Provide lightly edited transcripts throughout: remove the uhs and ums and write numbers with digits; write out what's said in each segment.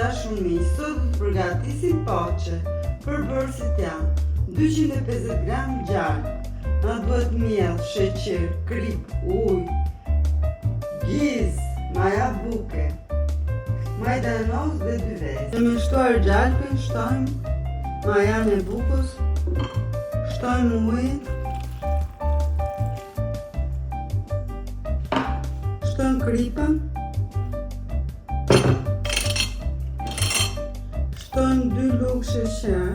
dashur miq, sot të përgatisim poçe. Përbërësit janë 250 gram gjalp, na duhet miell, sheqer, krip, ujë, giz, maja buke, majdanoz dhe dy vezë. Në mishtuar gjalpin, shtojmë majan e bukës, shtojmë ujin, shtojmë kripën, shtojmë 2 lugë sheqer,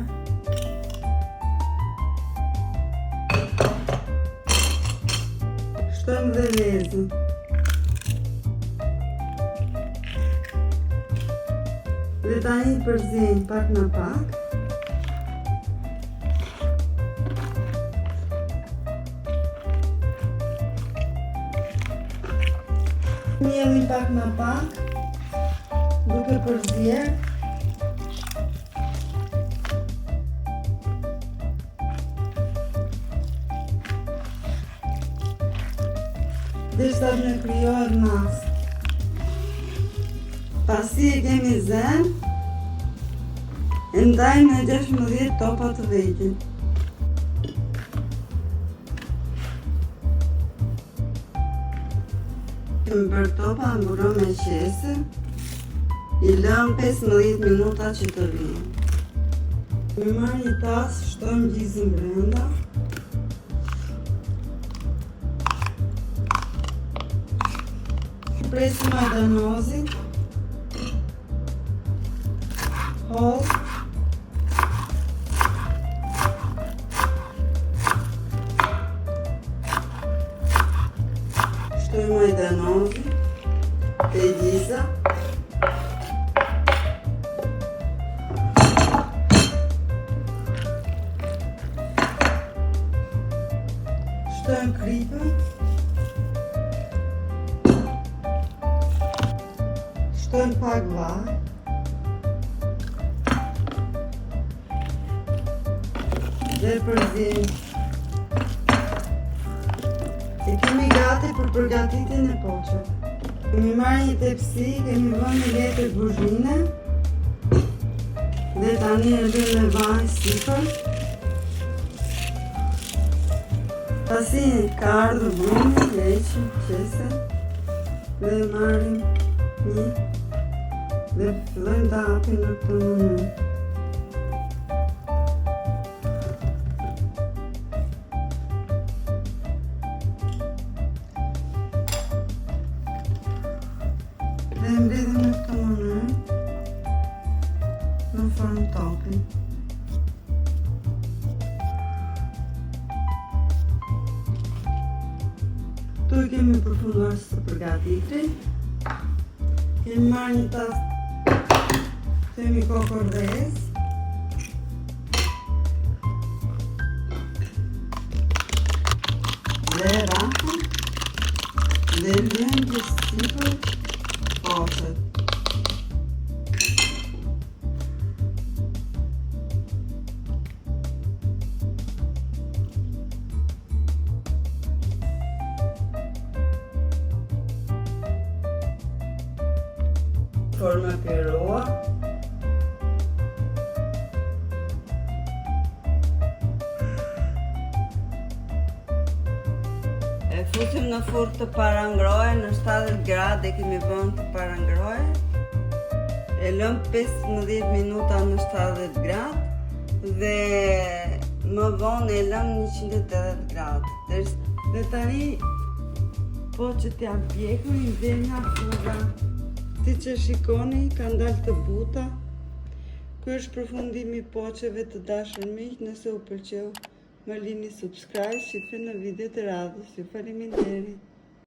shtojmë dhe vezën. Dhe tani përzejmë pak në pak. Miellim pak në pak, duke përzier. Derisa të krijohet masë. Pasi e kemi zen, e ndajmë në 16 topa të vegjël. Kemi bërë topa, mburon me qese, i lëm 15 minuta që të rrinë. Kemi marrë një tasë, shtojmë gjizin brenda. Presim majdanozin, holl, shtojmë majdanozin dhe giza, shtojmë kripën, shtojmë pak vaj, dhe përzim. E kemi gati për përgatitjen e poçeve. Kemi marrë një tepsi, kemi vënë një letër buzhine dhe tani e lëmë me vaj sipër. Pasi ka ardhur brumi, heqim qesen dhe marrim një dhe fillojmë ta hapim në këtë mënyrë. Dhe mbledhim në këtë mënyrë në formë topi. Këtu e kemi përfunduar së të përgatitur. Kemi marrë një tasë, themi kokorrez, dhe rakën dhe lëmë për sipër poçet. Forma pieroa. E fusim në furrë të parangrohe në 70 gradë, e kemi vënë të parangrohe. E lëm 15 minuta në 70 gradë dhe më vonë e lëm 180 gradë. Dhe tani poçet janë pjekur, i vjen nga furra. Si që shikoni, ka ndalë të buta. Ky është përfundimi i poçeve të dashur miq. Nëse u pëlqeu, më lini subscribe, shifni në videot e radhës. Ju faleminderit.